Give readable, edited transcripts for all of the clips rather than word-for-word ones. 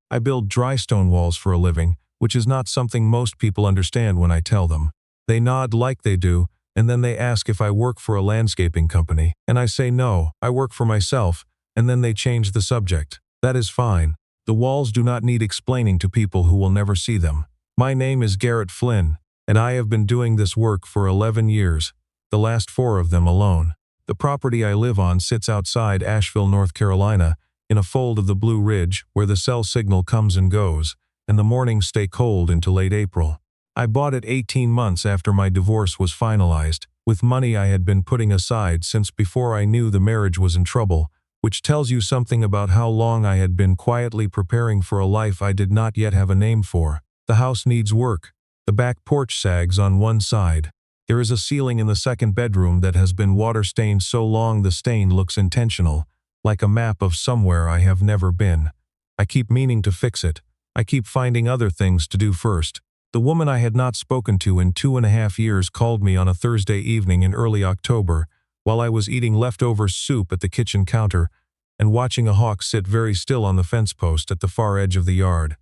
I build dry stone walls for a living, which is not something most people understand when I tell them. They nod like they do, and then they ask if I work for a landscaping company, and I say no, I work for myself, and then they change the subject. That is fine. The walls do not need explaining to people who will never see them. My name is Garrett Flynn, and I have been doing this work for 11 years, the last 4 of them alone. The property I live on sits outside Asheville, North Carolina, in a fold of the Blue Ridge where the cell signal comes and goes, and the mornings stay cold into late April. I bought it 18 months after my divorce was finalized, with money I had been putting aside since before I knew the marriage was in trouble, which tells you something about how long I had been quietly preparing for a life I did not yet have a name for. The house needs work. The back porch sags on one side. There is a ceiling in the second bedroom that has been water-stained so long the stain looks intentional, like a map of somewhere I have never been. I keep meaning to fix it. I keep finding other things to do first. The woman I had not spoken to in 2.5 years called me on a Thursday evening in early October, while I was eating leftover soup at the kitchen counter and watching a hawk sit very still on the fence post at the far edge of the yard.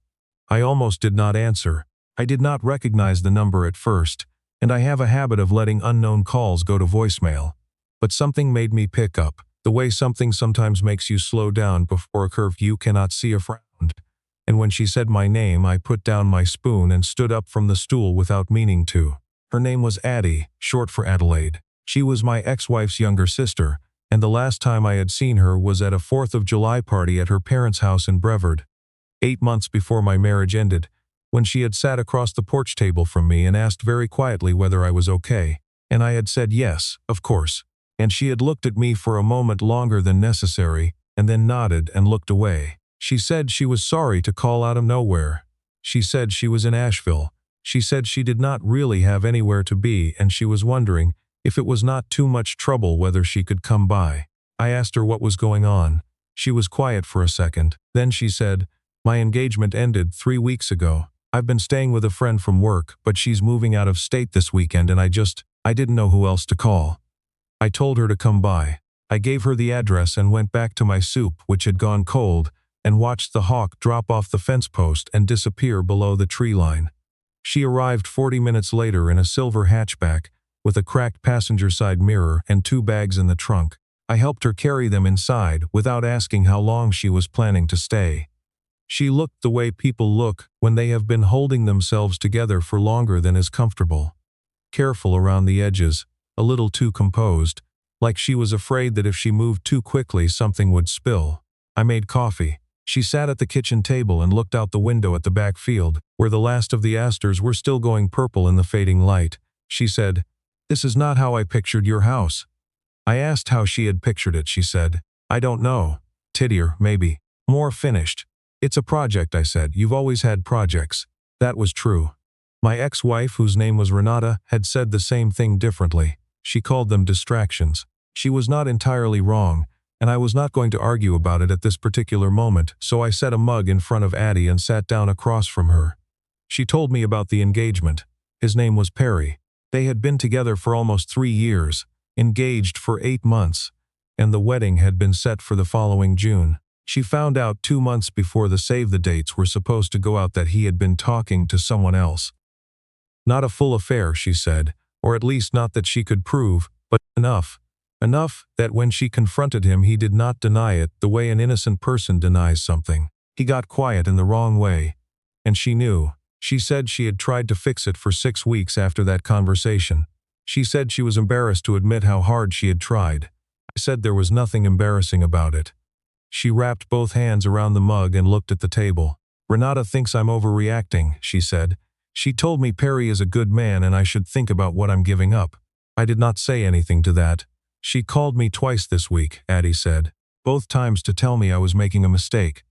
I almost did not answer. I did not recognize the number at first, and I have a habit of letting unknown calls go to voicemail. But something made me pick up, the way something sometimes makes you slow down before a curve you cannot see a frown. And when she said my name, I put down my spoon and stood up from the stool without meaning to. Her name was Addie, short for Adelaide. She was my ex-wife's younger sister, and the last time I had seen her was at a 4th of July party at her parents' house in Brevard. 8 months before my marriage ended, when she had sat across the porch table from me and asked very quietly whether I was okay, and I had said yes, of course, and she had looked at me for a moment longer than necessary, and then nodded and looked away. She said she was sorry to call out of nowhere. She said she was in Asheville. She said she did not really have anywhere to be, and she was wondering if it was not too much trouble whether she could come by. I asked her what was going on. She was quiet for a second. Then she said, "My engagement ended 3 weeks ago. I've been staying with a friend from work, but she's moving out of state this weekend and I didn't know who else to call." I told her to come by. I gave her the address and went back to my soup, which had gone cold, and watched the hawk drop off the fence post and disappear below the tree line. She arrived 40 minutes later in a silver hatchback, with a cracked passenger side mirror and 2 bags in the trunk. I helped her carry them inside without asking how long she was planning to stay. She looked the way people look when they have been holding themselves together for longer than is comfortable. Careful around the edges, a little too composed, like she was afraid that if she moved too quickly something would spill. I made coffee. She sat at the kitchen table and looked out the window at the back field, where the last of the asters were still going purple in the fading light. She said, "This is not how I pictured your house." I asked how she had pictured it. She said, "I don't know. Tittier, maybe. More finished." "It's a project," I said. "You've always had projects." That was true. My ex-wife, whose name was Renata, had said the same thing differently. She called them distractions. She was not entirely wrong, and I was not going to argue about it at this particular moment, so I set a mug in front of Addie and sat down across from her. She told me about the engagement. His name was Perry. They had been together for almost 3 years, engaged for 8 months, and the wedding had been set for the following June. She found out 2 months before the save-the-dates were supposed to go out that he had been talking to someone else. Not a full affair, she said, or at least not that she could prove, but enough. Enough that when she confronted him he did not deny it the way an innocent person denies something. He got quiet in the wrong way, and she knew. She said she had tried to fix it for 6 weeks after that conversation. She said she was embarrassed to admit how hard she had tried. I said there was nothing embarrassing about it. She wrapped both hands around the mug and looked at the table. "Renata thinks I'm overreacting," she said. "She told me Perry is a good man and I should think about what I'm giving up." I did not say anything to that. "She called me twice this week," Addie said. "Both times to tell me I was making a mistake."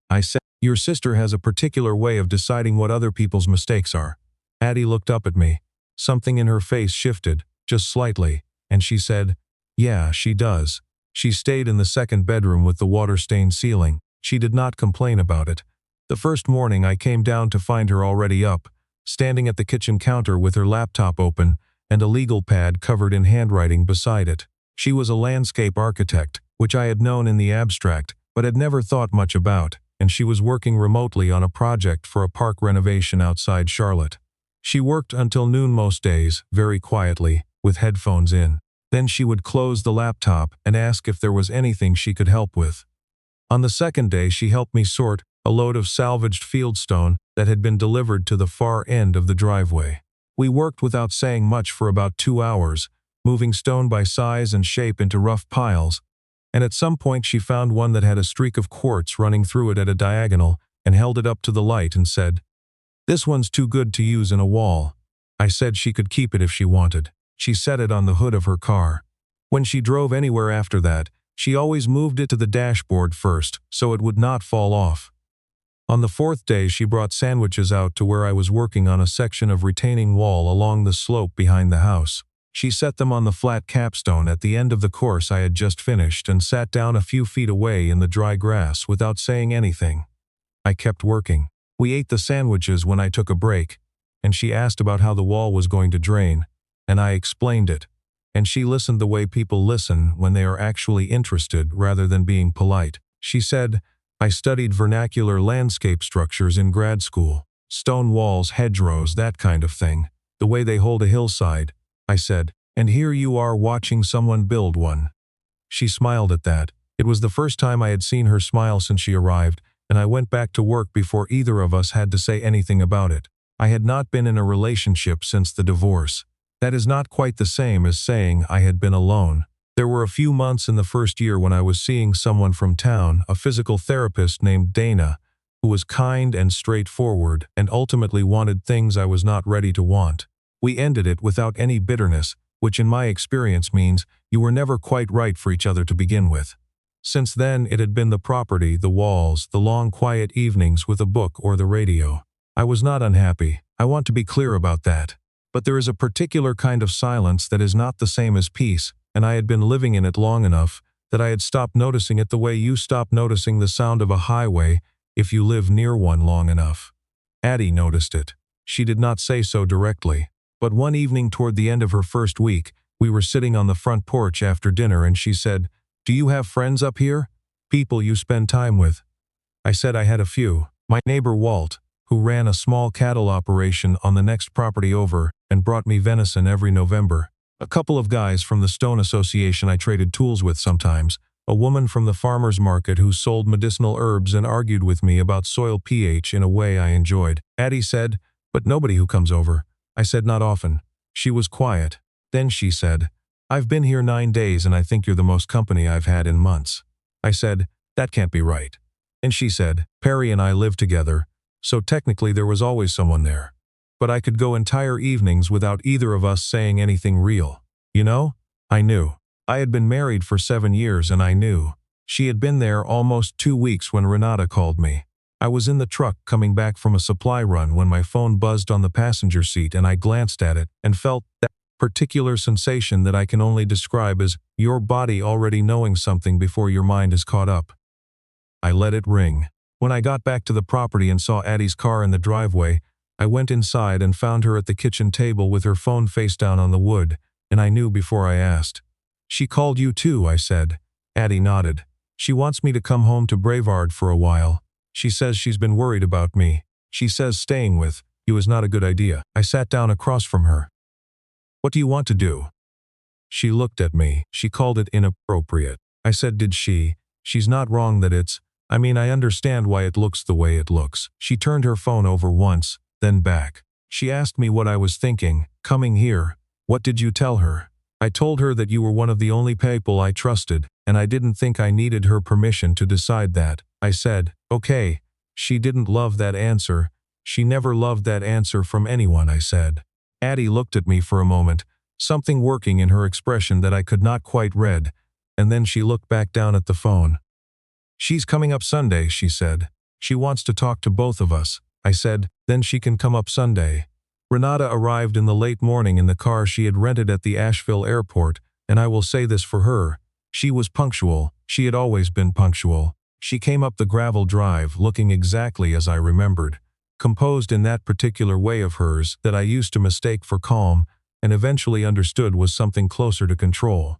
I said, "Your sister has a particular way of deciding what other people's mistakes are." Addie looked up at me. Something in her face shifted, just slightly, and she said, "Yeah, she does. She stayed in the second bedroom with the water-stained ceiling. She did not complain about it. The first morning I came down to find her already up, standing at the kitchen counter with her laptop open and a legal pad covered in handwriting beside it. She was a landscape architect, which I had known in the abstract, but had never thought much about, and she was working remotely on a project for a park renovation outside Charlotte. She worked until noon most days, very quietly, with headphones in. Then she would close the laptop and ask if there was anything she could help with. On the second day, she helped me sort a load of salvaged fieldstone that had been delivered to the far end of the driveway. We worked without saying much for about 2 hours, moving stone by size and shape into rough piles, and at some point she found one that had a streak of quartz running through it at a diagonal and held it up to the light and said, "This one's too good to use in a wall." I said she could keep it if she wanted. She set it on the hood of her car. When she drove anywhere after that, she always moved it to the dashboard first, so it would not fall off. On the fourth day, she brought sandwiches out to where I was working on a section of retaining wall along the slope behind the house. She set them on the flat capstone at the end of the course I had just finished and sat down a few feet away in the dry grass without saying anything. I kept working. We ate the sandwiches when I took a break, and she asked about how the wall was going to drain, and I explained it, and she listened the way people listen when they are actually interested rather than being polite. She said, "I studied vernacular landscape structures in grad school. Stone walls, hedgerows, that kind of thing. The way they hold a hillside." I said, "And here you are watching someone build one." She smiled at that. It was the first time I had seen her smile since she arrived, and I went back to work before either of us had to say anything about it. I had not been in a relationship since the divorce. That is not quite the same as saying I had been alone. There were a few months in the first year when I was seeing someone from town, a physical therapist named Dana, who was kind and straightforward and ultimately wanted things I was not ready to want. We ended it without any bitterness, which in my experience means you were never quite right for each other to begin with. Since then, it had been the property, the walls, the long quiet evenings with a book or the radio. I was not unhappy. I want to be clear about that. But there is a particular kind of silence that is not the same as peace, and I had been living in it long enough that I had stopped noticing it the way you stop noticing the sound of a highway if you live near one long enough. Addie noticed it. She did not say so directly, but one evening toward the end of her first week, we were sitting on the front porch after dinner and she said, "Do you have friends up here? People you spend time with?" I said I had a few. My neighbor Walt, who ran a small cattle operation on the next property over and brought me venison every November. A couple of guys from the Stone Association I traded tools with sometimes. A woman from the farmer's market who sold medicinal herbs and argued with me about soil pH in a way I enjoyed. Addie said, "But nobody who comes over." I said, "Not often." She was quiet. Then she said, "I've been here 9 days and I think you're the most company I've had in months." I said, "That can't be right." And she said, "Perry and I live together, so technically there was always someone there. But I could go entire evenings without either of us saying anything real. You know?" I knew. I had been married for 7 years and I knew. She had been there almost 2 weeks when Renata called me. I was in the truck coming back from a supply run when my phone buzzed on the passenger seat and I glanced at it and felt that particular sensation that I can only describe as your body already knowing something before your mind is caught up. I let it ring. When I got back to the property and saw Addie's car in the driveway, I went inside and found her at the kitchen table with her phone face down on the wood, and I knew before I asked. "She called you too," I said. Addie nodded. "She wants me to come home to Brevard for a while. She says she's been worried about me. She says staying with you is not a good idea." I sat down across from her. "What do you want to do?" She looked at me. She called it inappropriate. I said, "Did she? She's not wrong that I understand why it looks the way it looks." She turned her phone over once, then back. She asked me what I was thinking, coming here. "What did you tell her?" I told her that you were one of the only people I trusted, and I didn't think I needed her permission to decide that. I said, "Okay." She didn't love that answer. She never loved that answer from anyone, I said. Addie looked at me for a moment, something working in her expression that I could not quite read, and then she looked back down at the phone. "She's coming up Sunday," she said. "She wants to talk to both of us." I said, "Then she can come up Sunday." Renata arrived in the late morning in the car she had rented at the Asheville airport, and I will say this for her. She was punctual. She had always been punctual. She came up the gravel drive looking exactly as I remembered, composed in that particular way of hers that I used to mistake for calm and eventually understood was something closer to control.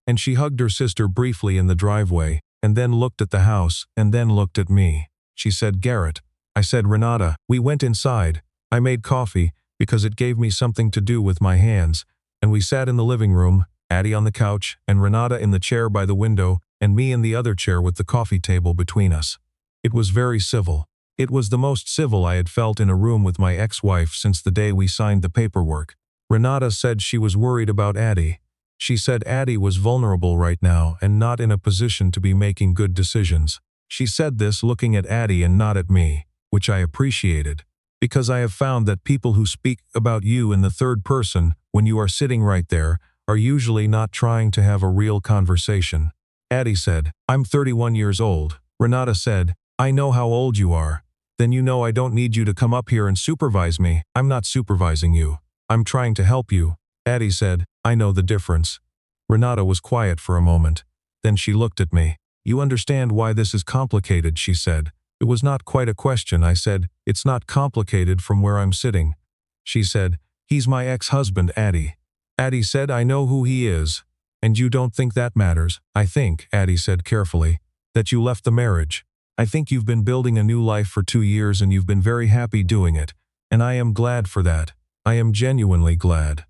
And she hugged her sister briefly in the driveway, and then looked at the house, and then looked at me. She said, Garrett. I said, Renata. We went inside. I made coffee, because it gave me something to do with my hands, and we sat in the living room, Addie on the couch, and Renata in the chair by the window, and me in the other chair with the coffee table between us. It was very civil. It was the most civil I had felt in a room with my ex-wife since the day we signed the paperwork. Renata said she was worried about Addie. She said Addie was vulnerable right now and not in a position to be making good decisions. She said this looking at Addie and not at me, which I appreciated, because I have found that people who speak about you in the third person, when you are sitting right there, are usually not trying to have a real conversation. Addie said, I'm 31 years old. Renata said, I know how old you are. Then you know I don't need you to come up here and supervise me. I'm not supervising you. I'm trying to help you. Addie said, I know the difference. Renata was quiet for a moment. Then she looked at me. You understand why this is complicated, she said. It was not quite a question. I said, it's not complicated from where I'm sitting. She said, he's my ex-husband, Addie. Addie said, I know who he is. And you don't think that matters? I think, Addie said carefully, that you left the marriage. I think you've been building a new life for 2 years and you've been very happy doing it. And I am glad for that. I am genuinely glad.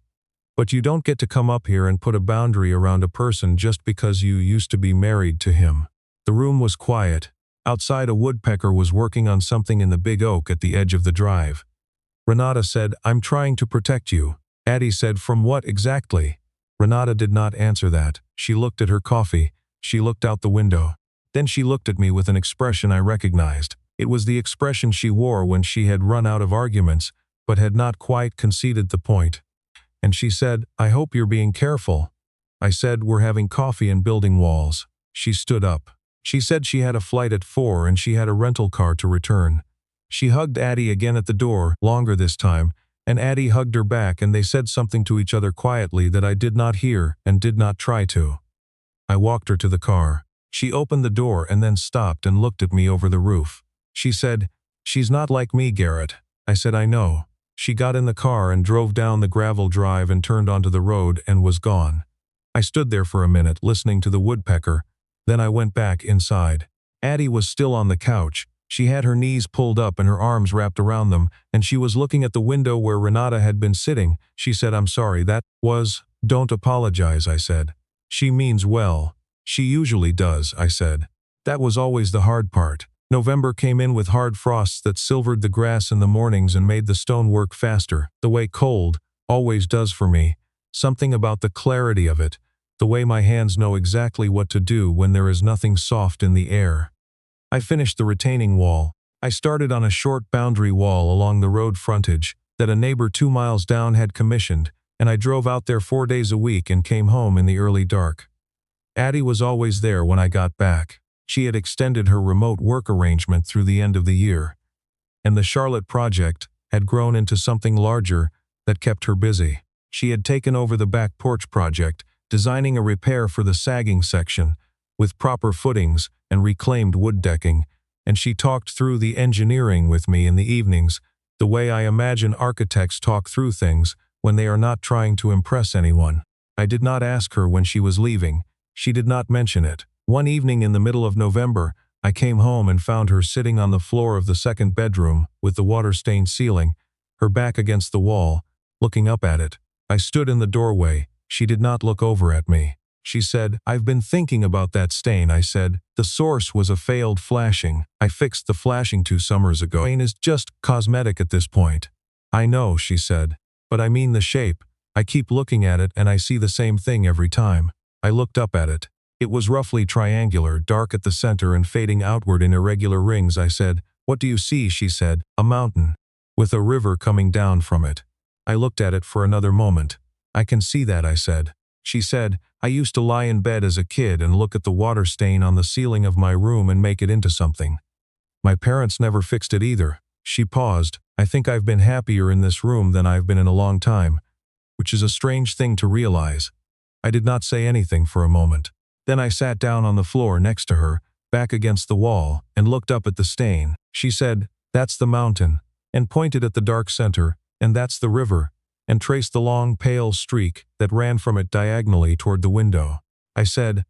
But you don't get to come up here and put a boundary around a person just because you used to be married to him. The room was quiet. Outside, a woodpecker was working on something in the big oak at the edge of the drive. Renata said, I'm trying to protect you. Addie said, from what exactly? Renata did not answer that. She looked at her coffee. She looked out the window. Then she looked at me with an expression I recognized. It was the expression she wore when she had run out of arguments, but had not quite conceded the point. And she said, I hope you're being careful. I said, we're having coffee and building walls. She stood up. She said she had a flight at 4 and she had a rental car to return. She hugged Addie again at the door, longer this time, and Addie hugged her back and they said something to each other quietly that I did not hear and did not try to. I walked her to the car. She opened the door and then stopped and looked at me over the roof. She said, she's not like me, Garrett. I said, I know. She got in the car and drove down the gravel drive and turned onto the road and was gone. I stood there for a minute listening to the woodpecker. Then I went back inside. Addie was still on the couch. She had her knees pulled up and her arms wrapped around them, and she was looking at the window where Renata had been sitting. She said, I'm sorry, don't apologize, I said. She means well. She usually does, I said. That was always the hard part. November came in with hard frosts that silvered the grass in the mornings and made the stone work faster, the way cold always does for me. Something about the clarity of it, the way my hands know exactly what to do when there is nothing soft in the air. I finished the retaining wall. I started on a short boundary wall along the road frontage that a neighbor 2 miles down had commissioned, and I drove out there 4 days a week and came home in the early dark. Addie was always there when I got back. She had extended her remote work arrangement through the end of the year, and the Charlotte project had grown into something larger that kept her busy. She had taken over the back porch project, designing a repair for the sagging section, with proper footings and reclaimed wood decking, and she talked through the engineering with me in the evenings, the way I imagine architects talk through things when they are not trying to impress anyone. I did not ask her when she was leaving. She did not mention it. One evening in the middle of November, I came home and found her sitting on the floor of the second bedroom with the water-stained ceiling, her back against the wall, looking up at it. I stood in the doorway. She did not look over at me. She said, I've been thinking about that stain. I said, the source was a failed flashing. I fixed the flashing 2 summers ago. Stain is just cosmetic at this point. I know, she said, but I mean the shape. I keep looking at it and I see the same thing every time. I looked up at it. It was roughly triangular, dark at the center and fading outward in irregular rings. I said, what do you see? She said, a mountain, with a river coming down from it. I looked at it for another moment. I can see that, I said. She said, I used to lie in bed as a kid and look at the water stain on the ceiling of my room and make it into something. My parents never fixed it either. She paused. I think I've been happier in this room than I've been in a long time, which is a strange thing to realize. I did not say anything for a moment. Then I sat down on the floor next to her, back against the wall, and looked up at the stain. She said, that's the mountain, and pointed at the dark center, and that's the river, and traced the long, pale streak that ran from it diagonally toward the window. I said,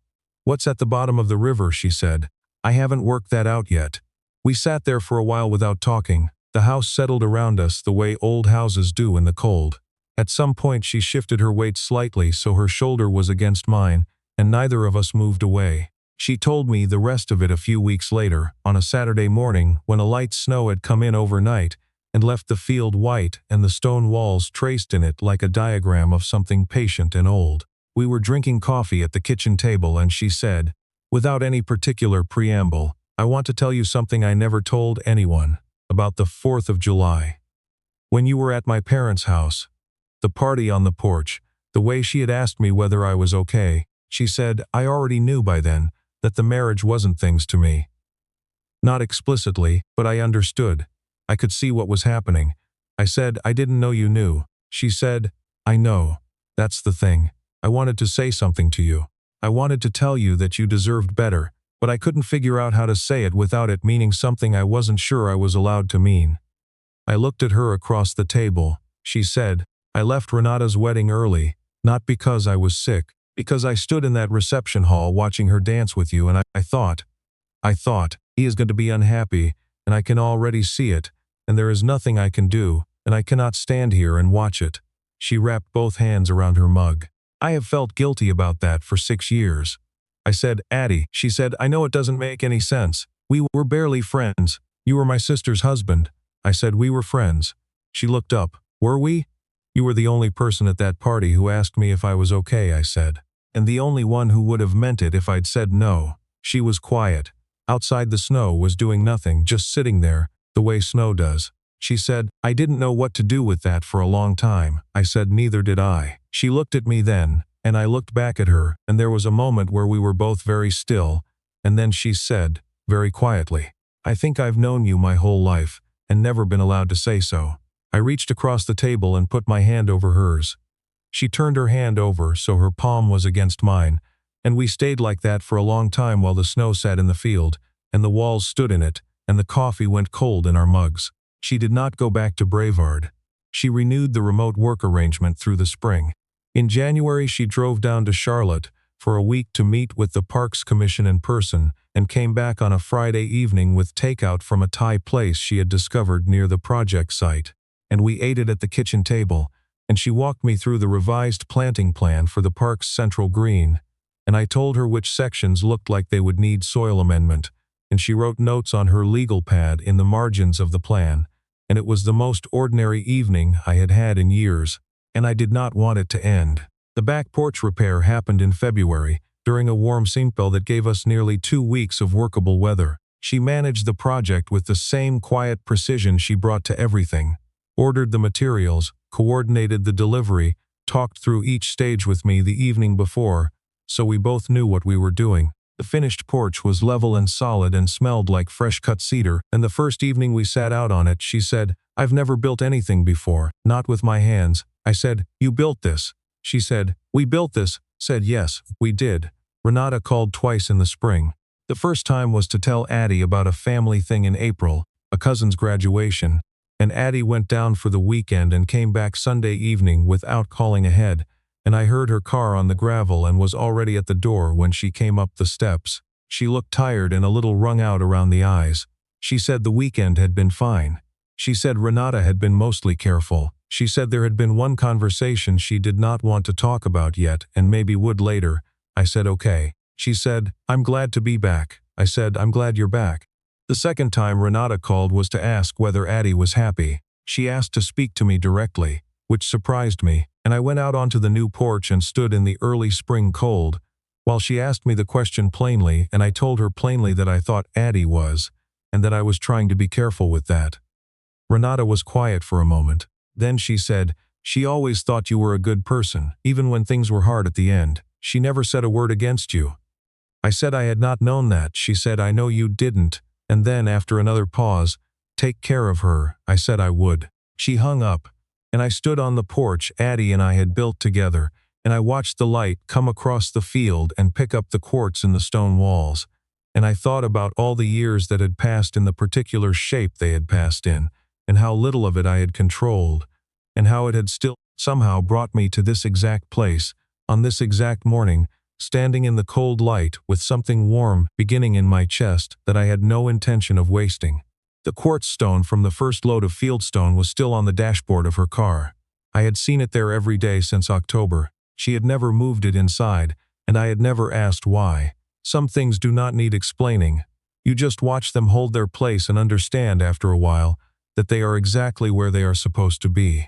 what's at the bottom of the river? She said, I haven't worked that out yet. We sat there for a while without talking. The house settled around us the way old houses do in the cold. At some point she shifted her weight slightly so her shoulder was against mine, and neither of us moved away. She told me the rest of it a few weeks later, on a Saturday morning when a light snow had come in overnight and left the field white and the stone walls traced in it like a diagram of something patient and old. We were drinking coffee at the kitchen table and she said, without any particular preamble, I want to tell you something I never told anyone about the 4th of July. When you were at my parents' house, the party on the porch, the way she had asked me whether I was okay, she said, I already knew by then that the marriage wasn't things to me. Not explicitly, but I understood. I could see what was happening. I said, I didn't know you knew. She said, I know. That's the thing. I wanted to say something to you. I wanted to tell you that you deserved better, but I couldn't figure out how to say it without it meaning something I wasn't sure I was allowed to mean. I looked at her across the table. She said, I left Renata's wedding early, not because I was sick, because I stood in that reception hall watching her dance with you and I thought, he is going to be unhappy, and I can already see it, and there is nothing I can do, and I cannot stand here and watch it. She wrapped both hands around her mug. I have felt guilty about that for 6 years. I said, Addie, she said, I know it doesn't make any sense. We were barely friends. You were my sister's husband. I said, we were friends. She looked up. Were we? You were the only person at that party who asked me if I was okay, I said. And the only one who would have meant it if I'd said no. She was quiet. Outside the snow was doing nothing, just sitting there, the way snow does. She said, I didn't know what to do with that for a long time. I said, neither did I. She looked at me then, and I looked back at her, and there was a moment where we were both very still, and then she said, very quietly, I think I've known you my whole life, and never been allowed to say so. I reached across the table and put my hand over hers. She turned her hand over so her palm was against mine, and we stayed like that for a long time while the snow sat in the field, and the walls stood in it, and the coffee went cold in our mugs. She did not go back to Brevard. She renewed the remote work arrangement through the spring. In January she drove down to Charlotte for a week to meet with the Parks Commission in person, and came back on a Friday evening with takeout from a Thai place she had discovered near the project site. And we ate it at the kitchen table, and she walked me through the revised planting plan for the park's central green, and I told her which sections looked like they would need soil amendment, and she wrote notes on her legal pad in the margins of the plan, and it was the most ordinary evening I had had in years, and I did not want it to end. The back porch repair happened in February, during a warm spell that gave us nearly 2 weeks of workable weather. She managed the project with the same quiet precision she brought to everything. Ordered the materials, coordinated the delivery, talked through each stage with me the evening before, so we both knew what we were doing. The finished porch was level and solid and smelled like fresh-cut cedar, and the first evening we sat out on it, she said, I've never built anything before, not with my hands. I said, you built this. She said, we built this. Said, yes, we did. Renata called twice in the spring. The first time was to tell Addie about a family thing in April, a cousin's graduation, and Addie went down for the weekend and came back Sunday evening without calling ahead, and I heard her car on the gravel and was already at the door when she came up the steps. She looked tired and a little wrung out around the eyes. She said the weekend had been fine. She said Renata had been mostly careful. She said there had been one conversation she did not want to talk about yet and maybe would later. I said okay. She said, I'm glad to be back. I said, I'm glad you're back. The second time Renata called was to ask whether Addie was happy. She asked to speak to me directly, which surprised me, and I went out onto the new porch and stood in the early spring cold, while she asked me the question plainly, and I told her plainly that I thought Addie was, and that I was trying to be careful with that. Renata was quiet for a moment. Then she said, she always thought you were a good person, even when things were hard at the end. She never said a word against you. I said I had not known that. She said, I know you didn't. And then, after another pause, take care of her. I said I would. She hung up, and I stood on the porch Addie and I had built together, and I watched the light come across the field and pick up the quartz in the stone walls, and I thought about all the years that had passed in the particular shape they had passed in, and how little of it I had controlled, and how it had still somehow brought me to this exact place, on this exact morning, standing in the cold light with something warm beginning in my chest that I had no intention of wasting. The quartz stone from the first load of fieldstone was still on the dashboard of her car. I had seen it there every day since October. She had never moved it inside, and I had never asked why. Some things do not need explaining. You just watch them hold their place and understand after a while that they are exactly where they are supposed to be.